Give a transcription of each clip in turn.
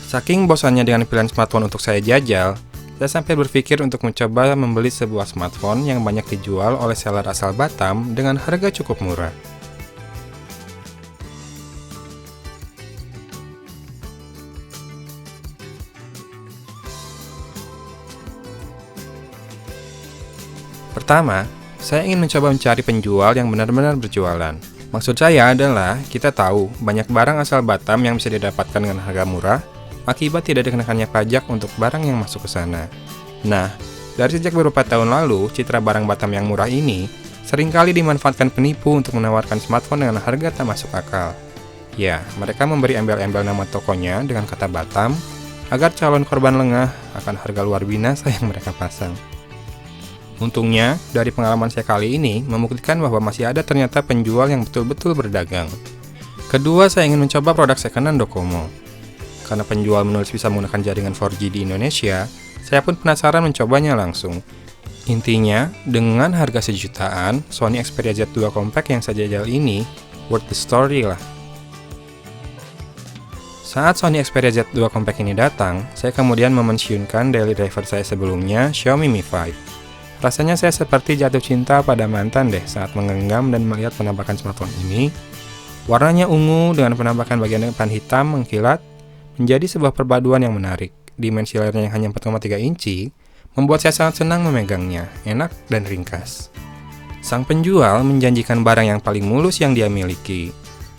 Saking bosannya dengan pilihan smartphone untuk saya jajal, saya sampai berpikir untuk mencoba membeli sebuah smartphone yang banyak dijual oleh seller asal Batam dengan harga cukup murah. Pertama, saya ingin mencoba mencari penjual yang benar-benar berjualan. Maksud saya adalah, kita tahu banyak barang asal Batam yang bisa didapatkan dengan harga murah, akibat tidak dikenakannya pajak untuk barang yang masuk ke sana. Nah, dari sejak beberapa tahun lalu, citra barang Batam yang murah ini seringkali dimanfaatkan penipu untuk menawarkan smartphone dengan harga tak masuk akal. Ya, mereka memberi embel-embel nama tokonya dengan kata Batam, agar calon korban lengah akan harga luar binasa yang mereka pasang. Untungnya, dari pengalaman saya kali ini, membuktikan bahwa masih ada ternyata penjual yang betul-betul berdagang. Kedua, saya ingin mencoba produk second-hand Docomo. Karena penjual menulis bisa menggunakan jaringan 4G di Indonesia, saya pun penasaran mencobanya langsung. Intinya, dengan harga sejutaan, Sony Xperia Z2 Compact yang saya jajal ini worth the story lah. Saat Sony Xperia Z2 Compact ini datang, saya kemudian memensiunkan daily driver saya sebelumnya, Xiaomi Mi 5. Rasanya saya seperti jatuh cinta pada mantan deh saat menggenggam dan melihat penampakan smartphone ini. Warnanya ungu dengan penampakan bagian depan hitam mengkilat, menjadi sebuah perpaduan yang menarik. Dimensi layarnya yang hanya 4,3 inci, membuat saya sangat senang memegangnya, enak dan ringkas. Sang penjual menjanjikan barang yang paling mulus yang dia miliki.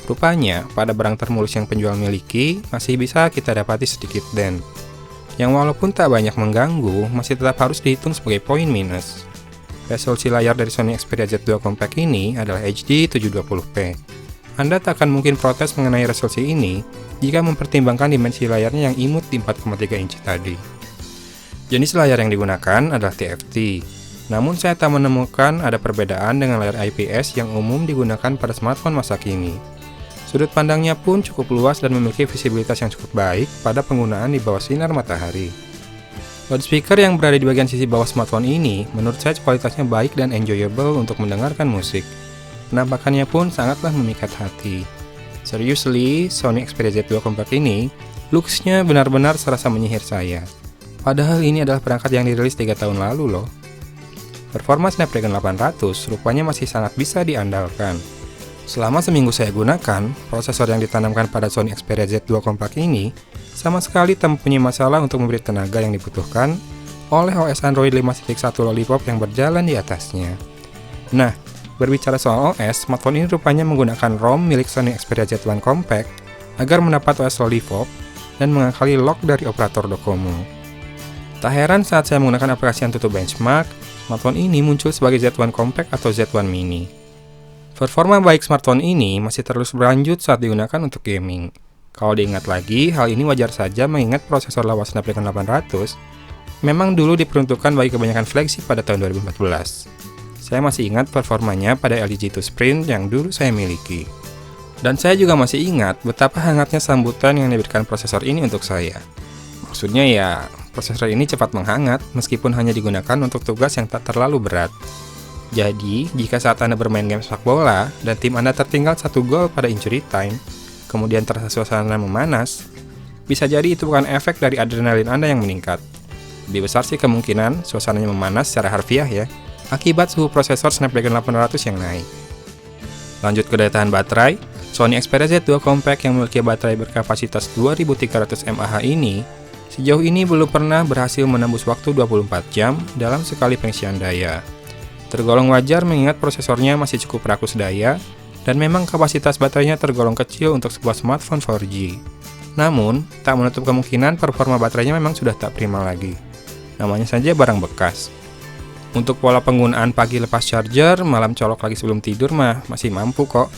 Rupanya, pada barang termulus yang penjual miliki, masih bisa kita dapati sedikit dent, yang walaupun tak banyak mengganggu, masih tetap harus dihitung sebagai poin minus. Resolusi layar dari Sony Xperia Z2 Compact ini adalah HD 720p. Anda tak akan mungkin protes mengenai resolusi ini jika mempertimbangkan dimensi layarnya yang imut di 4,3 inci tadi. Jenis layar yang digunakan adalah TFT, namun saya tak menemukan ada perbedaan dengan layar IPS yang umum digunakan pada smartphone masa kini. Sudut pandangnya pun cukup luas dan memiliki visibilitas yang cukup baik pada penggunaan di bawah sinar matahari. Loudspeaker yang berada di bagian sisi bawah smartphone ini menurut saya kualitasnya baik dan enjoyable untuk mendengarkan musik. Penampakannya pun sangatlah memikat hati. Seriously, Sony Xperia Z2 Compact ini, looks-nya benar-benar serasa menyihir saya. Padahal ini adalah perangkat yang dirilis 3 tahun lalu loh. Performa Snapdragon 800 rupanya masih sangat bisa diandalkan. Selama seminggu saya gunakan, prosesor yang ditanamkan pada Sony Xperia Z2 Compact ini sama sekali tak mempunyai masalah untuk memberi tenaga yang dibutuhkan oleh OS Android 5.1 Lollipop yang berjalan di atasnya. Nah, berbicara soal OS, smartphone ini rupanya menggunakan ROM milik Sony Xperia Z1 Compact agar mendapat OS Lollipop dan mengakali lock dari operator Docomo. Tak heran saat saya menggunakan aplikasi AnTuTu Benchmark, smartphone ini muncul sebagai Z1 Compact atau Z1 Mini. Performa baik smartphone ini masih terus berlanjut saat digunakan untuk gaming. Kalau diingat lagi, hal ini wajar saja mengingat prosesor lawas Snapdragon 800 memang dulu diperuntukkan bagi kebanyakan flagship pada tahun 2014. Saya masih ingat performanya pada LG G2 Sprint yang dulu saya miliki. Dan saya juga masih ingat betapa hangatnya sambutan yang diberikan prosesor ini untuk saya. Maksudnya ya, prosesor ini cepat menghangat meskipun hanya digunakan untuk tugas yang tak terlalu berat. Jadi, jika saat Anda bermain game sepak bola dan tim Anda tertinggal 1 gol pada injury time, kemudian terasa suasana memanas, bisa jadi itu bukan efek dari adrenalin Anda yang meningkat. Lebih besar sih kemungkinan suasananya memanas secara harfiah ya, akibat suhu prosesor Snapdragon 800 yang naik. Lanjut ke daya tahan baterai, Sony Xperia Z2 Compact yang memiliki baterai berkapasitas 2300 mAh ini, sejauh ini belum pernah berhasil menembus waktu 24 jam dalam sekali pengisian daya. Tergolong wajar mengingat prosesornya masih cukup rakus daya, dan memang kapasitas baterainya tergolong kecil untuk sebuah smartphone 4G. Namun, tak menutup kemungkinan performa baterainya memang sudah tak prima lagi. Namanya saja barang bekas. Untuk pola penggunaan pagi lepas charger, malam colok lagi sebelum tidur masih mampu kok.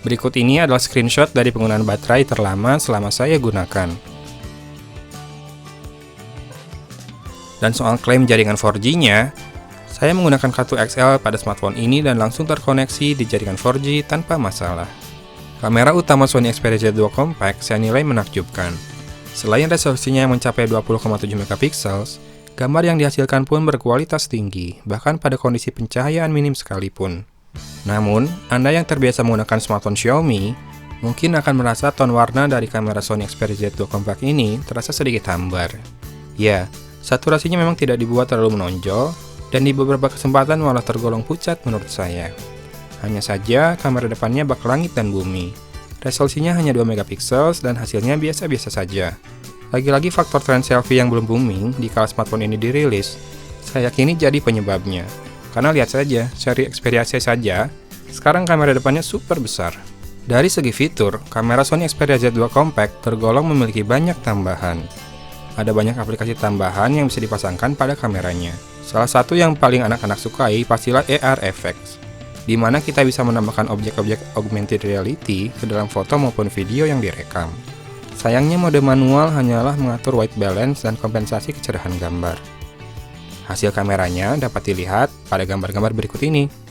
Berikut ini adalah screenshot dari penggunaan baterai terlama selama saya gunakan. Dan soal klaim jaringan 4G-nya, saya menggunakan kartu XL pada smartphone ini dan langsung terkoneksi di jaringan 4G tanpa masalah. Kamera utama Sony Xperia Z2 Compact saya nilai menakjubkan. Selain resolusinya yang mencapai 20,7 megapiksel, gambar yang dihasilkan pun berkualitas tinggi, bahkan pada kondisi pencahayaan minim sekalipun. Namun, Anda yang terbiasa menggunakan smartphone Xiaomi, Mungkin akan merasa ton warna dari kamera Sony Xperia Z2 Compact ini terasa sedikit hambar. Ya, saturasinya memang tidak dibuat terlalu menonjol, dan di beberapa kesempatan malah tergolong pucat menurut saya. Hanya saja, kamera depannya bak langit dan bumi. Resolusinya hanya 2 megapiksel dan hasilnya biasa-biasa saja. Lagi-lagi faktor tren selfie yang belum booming di kala smartphone ini dirilis, saya yakini jadi penyebabnya. Karena lihat saja, seri Xperia C saja, sekarang kamera depannya super besar. Dari segi fitur, kamera Sony Xperia Z2 Compact tergolong memiliki banyak tambahan. Ada banyak aplikasi tambahan yang bisa dipasangkan pada kameranya. Salah satu yang paling anak-anak sukai pastilah AR Effects, di mana kita bisa menambahkan objek-objek augmented reality ke dalam foto maupun video yang direkam. Sayangnya mode manual hanyalah mengatur white balance dan kompensasi kecerahan gambar. Hasil kameranya dapat dilihat pada gambar-gambar berikut ini.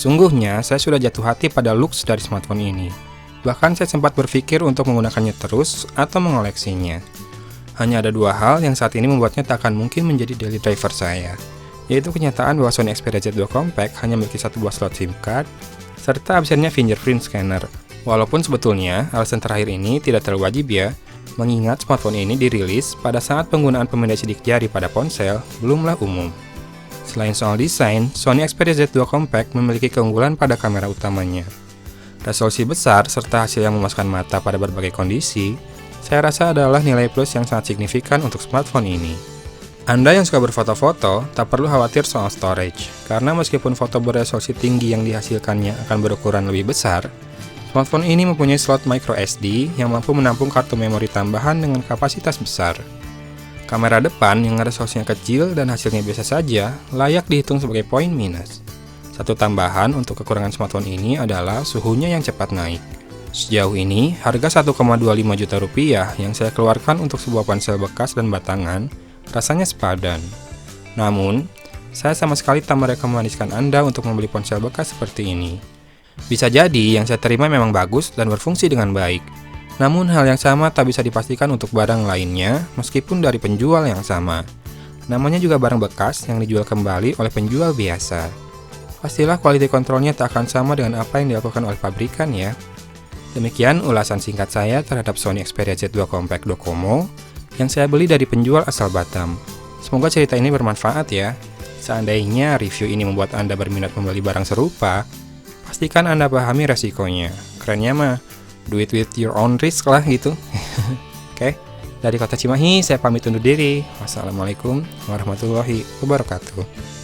Sesungguhnya, saya sudah jatuh hati pada looks dari smartphone ini. Bahkan saya sempat berpikir untuk menggunakannya terus atau mengoleksinya. Hanya ada dua hal yang saat ini membuatnya tak akan mungkin menjadi daily driver saya, yaitu kenyataan bahwa Sony Xperia Z2 Compact hanya memiliki satu buah slot SIM card, serta absennya fingerprint scanner. Walaupun sebetulnya alasan terakhir ini tidak terlalu wajib ya, mengingat smartphone ini dirilis pada saat penggunaan pemindai sidik jari pada ponsel belumlah umum. Selain soal desain, Sony Xperia Z2 Compact memiliki keunggulan pada kamera utamanya. Resolusi besar serta hasil yang memuaskan mata pada berbagai kondisi, saya rasa adalah nilai plus yang sangat signifikan untuk smartphone ini. Anda yang suka berfoto-foto, tak perlu khawatir soal storage, karena meskipun foto beresolusi tinggi yang dihasilkannya akan berukuran lebih besar, smartphone ini mempunyai slot microSD yang mampu menampung kartu memori tambahan dengan kapasitas besar. Kamera depan yang resolusinya kecil dan hasilnya biasa saja layak dihitung sebagai poin minus. Satu tambahan untuk kekurangan smartphone ini adalah suhunya yang cepat naik. Sejauh ini, harga 1,25 juta rupiah yang saya keluarkan untuk sebuah ponsel bekas dan batangan rasanya sepadan. Namun, saya sama sekali tak merekomendasikan Anda untuk membeli ponsel bekas seperti ini. Bisa jadi yang saya terima memang bagus dan berfungsi dengan baik. Namun hal yang sama tak bisa dipastikan untuk barang lainnya meskipun dari penjual yang sama. Namanya juga barang bekas yang dijual kembali oleh penjual biasa. Pastilah quality controlnya tak akan sama dengan apa yang dilakukan oleh pabrikan ya. Demikian ulasan singkat saya terhadap Sony Xperia Z2 Compact Docomo yang saya beli dari penjual asal Batam. Semoga cerita ini bermanfaat ya. Seandainya review ini membuat Anda berminat membeli barang serupa, pastikan Anda pahami resikonya. Kerennya mah, do it with your own risk lah gitu. Oke, dari Kota Cimahi saya pamit undur diri. Wassalamualaikum warahmatullahi wabarakatuh.